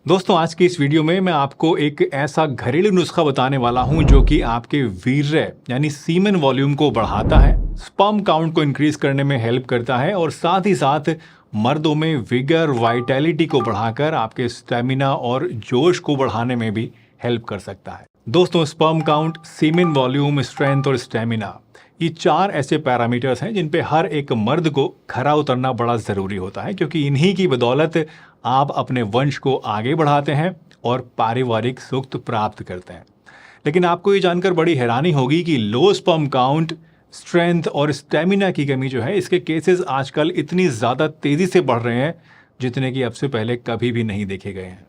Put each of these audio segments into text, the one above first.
दोस्तों आज की इस वीडियो में मैं आपको एक ऐसा घरेलू नुस्खा बताने वाला हूं जो कि आपके वीर्य यानी सीमेन वॉल्यूम को बढ़ाता है, स्पर्म काउंट को इंक्रीज करने में हेल्प करता है और साथ ही साथ मर्दों में विगर वाइटैलिटी को बढ़ाकर आपके स्टेमिना और जोश को बढ़ाने में भी हेल्प कर सकता है। दोस्तों स्पर्म काउंट, सीमेन वॉल्यूम, स्ट्रेंथ और स्टेमिना, ये चार ऐसे पैरामीटर्स हैं जिन पे हर एक मर्द को खरा उतरना बड़ा ज़रूरी होता है, क्योंकि इन्हीं की बदौलत आप अपने वंश को आगे बढ़ाते हैं और पारिवारिक सुख प्राप्त करते हैं। लेकिन आपको ये जानकर बड़ी हैरानी होगी कि लो स्पर्म काउंट, स्ट्रेंथ और स्टेमिना की कमी जो है, इसके केसेस आजकल इतनी ज़्यादा तेज़ी से बढ़ रहे हैं जितने कि अब से पहले कभी भी नहीं देखे गए हैं।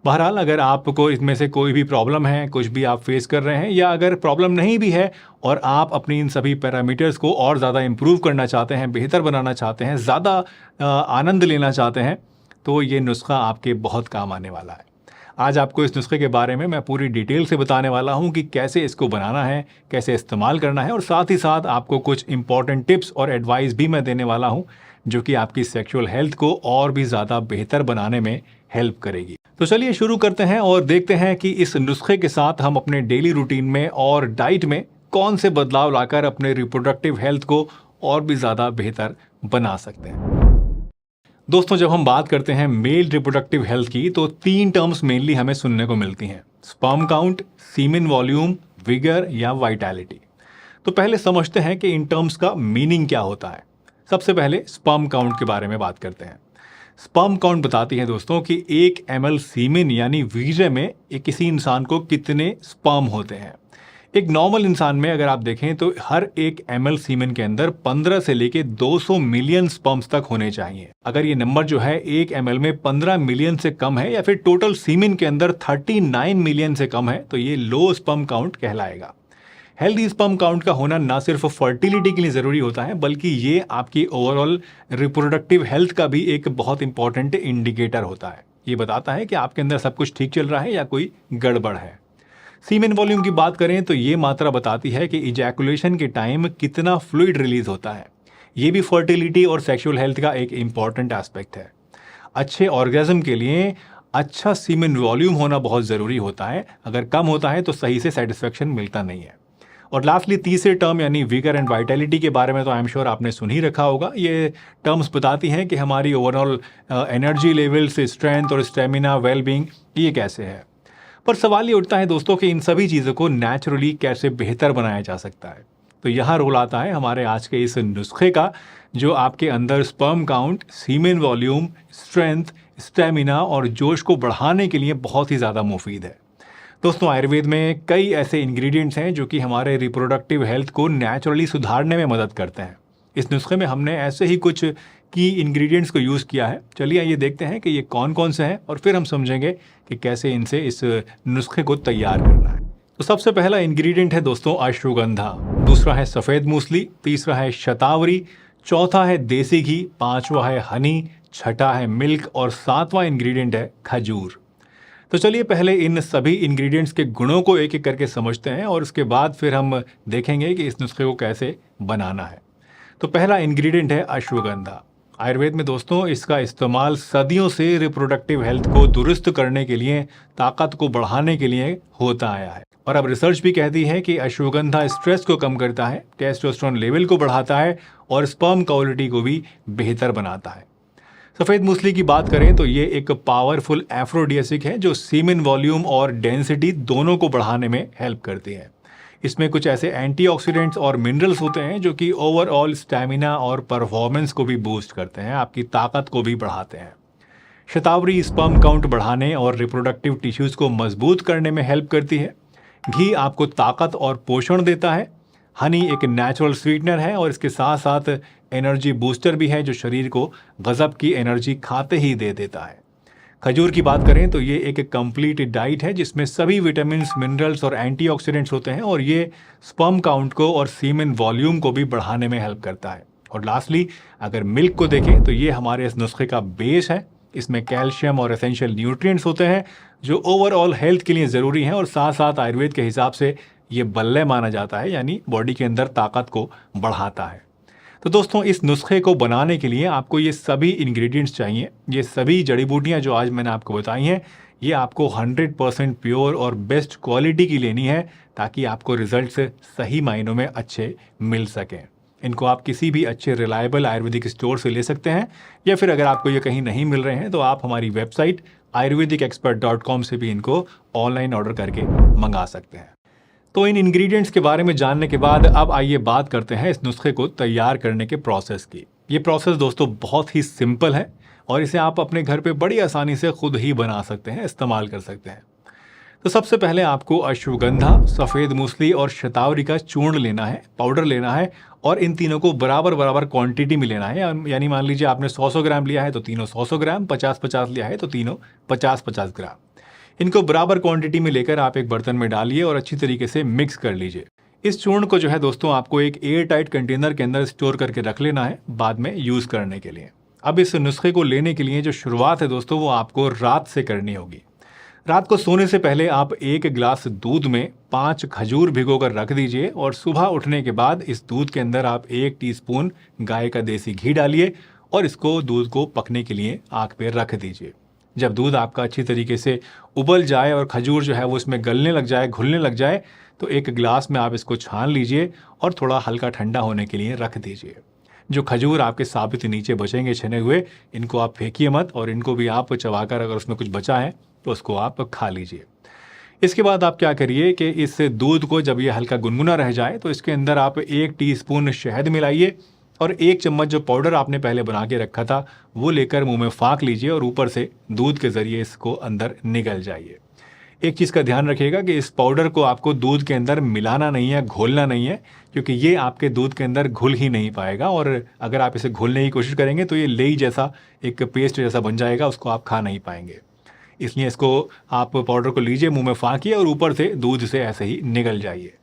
बहरहाल अगर आपको इसमें से कोई भी प्रॉब्लम है, कुछ भी आप फेस कर रहे हैं, या अगर प्रॉब्लम नहीं भी है और आप अपनी इन सभी पैरामीटर्स को और ज़्यादा इम्प्रूव करना चाहते हैं, बेहतर बनाना चाहते हैं, ज़्यादा आनंद लेना चाहते हैं, तो ये नुस्खा आपके बहुत काम आने वाला है। आज आपको इस नुस्खे के बारे में मैं पूरी डिटेल से बताने वाला हूँ कि कैसे इसको बनाना है, कैसे इस्तेमाल करना है, और साथ ही साथ आपको कुछ इंपॉर्टेंट टिप्स और एडवाइस भी मैं देने वाला हूँ जो कि आपकी सेक्सुअल हेल्थ को और भी ज़्यादा बेहतर बनाने में हेल्प करेगी। तो चलिए शुरू करते हैं और देखते हैं कि इस नुस्खे के साथ हम अपने डेली रूटीन में और डाइट में कौन से बदलाव लाकर अपने रिप्रोडक्टिव हेल्थ को और भी ज़्यादा बेहतर बना सकते हैं। दोस्तों जब हम बात करते हैं मेल रिप्रोडक्टिव हेल्थ की, तो तीन टर्म्स मेनली हमें सुनने को मिलती हैं: स्पर्म काउंट, सीमेन वॉल्यूम, विगर या वाइटैलिटी। तो पहले समझते हैं कि इन टर्म्स का मीनिंग क्या होता है। सबसे पहले स्पर्म काउंट के बारे में बात करते हैं। स्पर्म काउंट बताती है दोस्तों कि 1 ml सीमेन यानी वीर्य में किसी इंसान को कितने स्पर्म होते हैं। एक नॉर्मल इंसान में अगर आप देखें तो हर 1 ml सीमेन के अंदर 15 से लेके 200 मिलियन स्पर्म्स तक होने चाहिए। अगर ये नंबर जो है 1 ml में 15 मिलियन से कम है या फिर टोटल सीमेन के अंदर 39 मिलियन से कम है, तो ये लो स्पर्म काउंट कहलाएगा। हेल्दी स्पर्म काउंट का होना ना सिर्फ फर्टिलिटी के लिए ज़रूरी होता है, बल्कि ये आपकी ओवरऑल रिप्रोडक्टिव हेल्थ का भी एक बहुत इंपॉर्टेंट इंडिकेटर होता है। ये बताता है कि आपके अंदर सब कुछ ठीक चल रहा है या कोई गड़बड़ है। सीमेन वॉल्यूम की बात करें तो ये मात्रा बताती है कि इजैकुलेशन के टाइम कितना फ्लूइड रिलीज होता है। ये भी फर्टिलिटी और सेक्सुअल हेल्थ का एक इंपॉर्टेंट एस्पेक्ट है। अच्छे ऑर्गेज्म के लिए अच्छा सीमेन वॉल्यूम होना बहुत ज़रूरी होता है। अगर कम होता है तो सही से सेटिस्फेक्शन मिलता नहीं है। और लास्टली तीसरे टर्म यानी विगर एंड वाइटैलिटी के बारे में तो आई एम श्योर आपने सुन ही रखा होगा। ये टर्म्स बताती हैं कि हमारी ओवरऑल एनर्जी लेवल्स, स्ट्रेंथ और स्टेमिना, वेलबींग ये कैसे है। पर सवाल ये उठता है दोस्तों कि इन सभी चीज़ों को नेचुरली कैसे बेहतर बनाया जा सकता है। तो यहाँ रोल आता है हमारे आज के इस नुस्खे का, जो आपके अंदर स्पर्म काउंट, सीमेन वॉल्यूम, स्ट्रेंथ, स्टेमिना और जोश को बढ़ाने के लिए बहुत ही ज़्यादा मुफीद है। दोस्तों आयुर्वेद में कई ऐसे इंग्रेडिएंट्स हैं जो कि हमारे रिप्रोडक्टिव हेल्थ को नेचुरली सुधारने में मदद करते हैं। इस नुस्खे में हमने ऐसे ही कुछ की इंग्रेडिएंट्स को यूज़ किया है। चलिए ये देखते हैं कि ये कौन कौन से हैं और फिर हम समझेंगे कि कैसे इनसे इस नुस्खे को तैयार करना है। तो सबसे पहला इंग्रेडिएंट है दोस्तों अश्वगंधा, दूसरा है सफ़ेद मूसली, तीसरा है शतावरी, चौथा है देसी घी, पाँचवा है हनी, छठा है मिल्क और सातवां इंग्रेडिएंट है खजूर। तो चलिए पहले इन सभी इंग्रेडिएंट्स के गुणों को एक एक करके समझते हैं और उसके बाद फिर हम देखेंगे कि इस नुस्खे को कैसे बनाना है। तो पहला इंग्रेडिएंट है अश्वगंधा। आयुर्वेद में दोस्तों इसका इस्तेमाल सदियों से रिप्रोडक्टिव हेल्थ को दुरुस्त करने के लिए, ताकत को बढ़ाने के लिए होता आया है। और अब रिसर्च भी कहती है कि अश्वगंधा स्ट्रेस को कम करता है, टेस्टोस्टेरोन लेवल को बढ़ाता है और स्पर्म क्वालिटी को भी बेहतर बनाता है। सफ़ेद मूसली की बात करें तो ये एक पावरफुल एफ्रोडियासिक है जो सीमेन वॉल्यूम और डेंसिटी दोनों को बढ़ाने में हेल्प करती है। इसमें कुछ ऐसे एंटीऑक्सीडेंट्स और मिनरल्स होते हैं जो कि ओवरऑल स्टैमिना और परफॉर्मेंस को भी बूस्ट करते हैं, आपकी ताकत को भी बढ़ाते हैं। शतावरी स्पर्म काउंट बढ़ाने और रिप्रोडक्टिव टिश्यूज़ को मजबूत करने में हेल्प करती है। घी आपको ताकत और पोषण देता है। हनी एक नेचुरल स्वीटनर है और इसके साथ साथ एनर्जी बूस्टर भी है जो शरीर को गजब की एनर्जी खाते ही दे देता है। खजूर की बात करें तो ये एक कंप्लीट डाइट है जिसमें सभी विटामिन, मिनरल्स और एंटीऑक्सीडेंट्स होते हैं और ये स्पर्म काउंट को और सीमेन वॉल्यूम को भी बढ़ाने में हेल्प करता है। और लास्टली अगर मिल्क को देखें तो ये हमारे इस नुस्खे का बेस है। इसमें कैल्शियम और एसेंशियल न्यूट्रिएंट्स होते हैं जो ओवरऑल हेल्थ के लिए ज़रूरी हैं और साथ साथ आयुर्वेद के हिसाब से ये बल्ले माना जाता है, यानी बॉडी के अंदर ताकत को बढ़ाता है। तो दोस्तों इस नुस्खे को बनाने के लिए आपको ये सभी इंग्रेडिएंट्स चाहिए। ये सभी जड़ी बूटियाँ जो आज मैंने आपको बताई हैं, ये आपको 100% प्योर और बेस्ट क्वालिटी की लेनी है ताकि आपको रिजल्ट्स सही मायनों में अच्छे मिल सकें। इनको आप किसी भी अच्छे रिलायबल आयुर्वेदिक स्टोर से ले सकते हैं, या फिर अगर आपको ये कहीं नहीं मिल रहे हैं तो आप हमारी वेबसाइट ayurvedicexpert.com से भी इनको ऑनलाइन ऑर्डर करके मंगा सकते हैं। तो इन इंग्रेडिएंट्स के बारे में जानने के बाद अब आइए बात करते हैं इस नुस्खे को तैयार करने के प्रोसेस की। ये प्रोसेस दोस्तों बहुत ही सिंपल है और इसे आप अपने घर पे बड़ी आसानी से खुद ही बना सकते हैं, इस्तेमाल कर सकते हैं। तो सबसे पहले आपको अश्वगंधा, सफ़ेद मूसली और शतावरी का चूर्ण लेना है, पाउडर लेना है, और इन तीनों को बराबर बराबर क्वांटिटी में लेना है। यानी मान लीजिए आपने 100 ग्राम लिया है तो तीनों 100 ग्राम, 50-50 लिया है तो तीनों 50-50 ग्राम। इनको बराबर क्वांटिटी में लेकर आप एक बर्तन में डालिए और अच्छी तरीके से मिक्स कर लीजिए। इस चूर्ण को जो है दोस्तों आपको एक एयर टाइट कंटेनर के अंदर स्टोर करके रख लेना है बाद में यूज़ करने के लिए। अब इस नुस्खे को लेने के लिए जो शुरुआत है दोस्तों वो आपको रात से करनी होगी। रात को सोने से पहले आप 1 गिलास दूध में 5 खजूर भिगोकर रख दीजिए और सुबह उठने के बाद इस दूध के अंदर आप 1 टीस्पून गाय का देसी घी डालिए और इसको दूध को पकने के लिए आग पे रख दीजिए। जब दूध आपका अच्छी तरीके से उबल जाए और खजूर जो है वो इसमें गलने लग जाए, घुलने लग जाए, तो 1 गिलास में आप इसको छान लीजिए और थोड़ा हल्का ठंडा होने के लिए रख दीजिए। जो खजूर आपके साबित नीचे बचेंगे छने हुए, इनको आप फेंकिए मत और इनको भी आप चबाकर अगर उसमें कुछ बचा है तो उसको आप खा लीजिए। इसके बाद आप क्या करिए कि इस दूध को जब ये हल्का गुनगुना रह जाए तो इसके अंदर आप 1 टीस्पून शहद मिलाइए और 1 चम्मच जो पाउडर आपने पहले बना के रखा था वो लेकर मुंह में फाँक लीजिए और ऊपर से दूध के ज़रिए इसको अंदर निगल जाइए। एक चीज़ का ध्यान रखिएगा कि इस पाउडर को आपको दूध के अंदर मिलाना नहीं है, घोलना नहीं है, क्योंकि ये आपके दूध के अंदर घुल ही नहीं पाएगा और अगर आप इसे घोलने की कोशिश करेंगे तो ये लेई जैसा एक पेस्ट जैसा बन जाएगा, उसको आप खा नहीं पाएंगे। इसलिए इसको आप पाउडर को लीजिए, मुंह में फाँकिए और ऊपर से दूध से ऐसे ही निगल जाइए।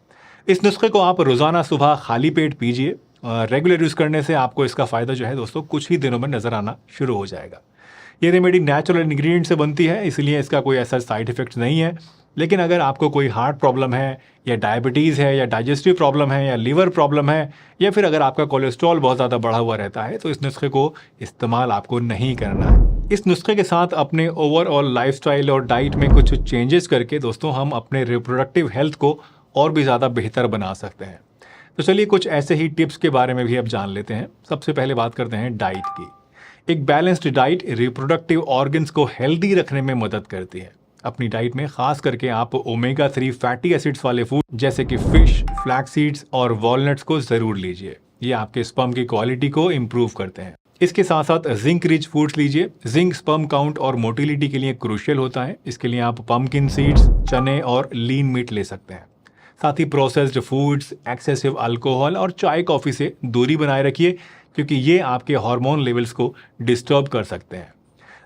इस नुस्खे को आप रोज़ाना सुबह खाली पेट पीजिए। रेगुलर यूज़ करने से आपको इसका फ़ायदा जो है दोस्तों कुछ ही दिनों में नज़र आना शुरू हो जाएगा। ये रेमेडी नेचुरल इंग्रेडिएंट से बनती है, इसलिए इसका कोई ऐसा साइड इफ़ेक्ट नहीं है। लेकिन अगर आपको कोई हार्ट प्रॉब्लम है या डायबिटीज़ है या डाइजेस्टिव प्रॉब्लम है या लीवर प्रॉब्लम है या फिर अगर आपका कोलेस्ट्रॉल बहुत ज़्यादा बढ़ा हुआ रहता है तो इस नुस्खे को इस्तेमाल आपको नहीं करना है। इस नुस्खे के साथ अपने ओवरऑल लाइफस्टाइल और डाइट में कुछ चेंजेस करके दोस्तों हम अपने रिप्रोडक्टिव हेल्थ को और भी ज़्यादा बेहतर बना सकते हैं। तो चलिए कुछ ऐसे ही टिप्स के बारे में भी अब जान लेते हैं। सबसे पहले बात करते हैं डाइट की। एक बैलेंस्ड डाइट रिप्रोडक्टिव ऑर्गन्स को हेल्दी रखने में मदद करती है। अपनी डाइट में खास करके आप ओमेगा 3 फैटी एसिड्स वाले फूड जैसे कि फिश, फ्लैक्स सीड्स और वॉलनट्स को ज़रूर लीजिए। ये आपके स्पर्म की क्वालिटी को इम्प्रूव करते हैं। इसके साथ साथ जिंक रिच फूड्स लीजिए। जिंक स्पर्म काउंट और मोटिलिटी के लिए क्रूशियल होता है। इसके लिए आप पम्पकिन सीड्स, चने और लीन मीट ले सकते हैं। साथ ही प्रोसेस्ड फूड्स, एक्सेसिव अल्कोहल और चाय कॉफ़ी से दूरी बनाए रखिए, क्योंकि ये आपके हार्मोन लेवल्स को डिस्टर्ब कर सकते हैं।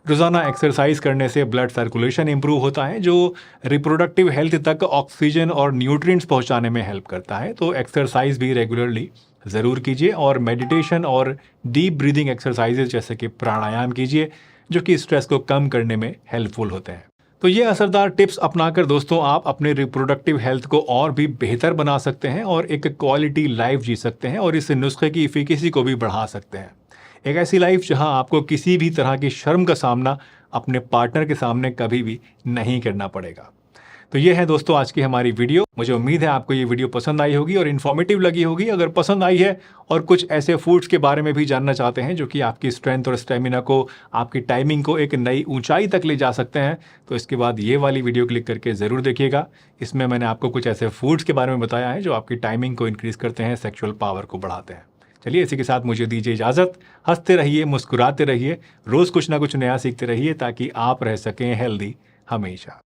रोज़ाना एक्सरसाइज करने से ब्लड सर्कुलेशन इंप्रूव होता है, जो रिप्रोडक्टिव हेल्थ तक ऑक्सीजन और न्यूट्रिएंट्स पहुंचाने में हेल्प करता है। तो एक्सरसाइज भी रेगुलरली ज़रूर कीजिए और मेडिटेशन और डीप ब्रीदिंग एक्सरसाइजेज जैसे कि प्राणायाम कीजिए, जो कि स्ट्रेस को कम करने में हेल्पफुल होते हैं। तो ये असरदार टिप्स अपनाकर दोस्तों आप अपने रिप्रोडक्टिव हेल्थ को और भी बेहतर बना सकते हैं और एक क्वालिटी लाइफ जी सकते हैं और इस नुस्खे की इफिकेसी को भी बढ़ा सकते हैं। एक ऐसी लाइफ जहां आपको किसी भी तरह की शर्म का सामना अपने पार्टनर के सामने कभी भी नहीं करना पड़ेगा। तो ये है दोस्तों आज की हमारी वीडियो। मुझे उम्मीद है आपको ये वीडियो पसंद आई होगी और इन्फॉर्मेटिव लगी होगी। अगर पसंद आई है और कुछ ऐसे फूड्स के बारे में भी जानना चाहते हैं जो कि आपकी स्ट्रेंथ और स्टेमिना को, आपकी टाइमिंग को एक नई ऊंचाई तक ले जा सकते हैं, तो इसके बाद ये वाली वीडियो क्लिक करके ज़रूर देखिएगा। इसमें मैंने आपको कुछ ऐसे फूड्स के बारे में बताया है जो आपकी टाइमिंग को इंक्रीज़ करते हैं, सेक्शुअल पावर को बढ़ाते हैं। चलिए इसी के साथ मुझे दीजिए इजाज़त। हंसते रहिए, मुस्कुराते रहिए, रोज़ कुछ ना कुछ नया सीखते रहिए ताकि आप रह सकें हेल्दी हमेशा।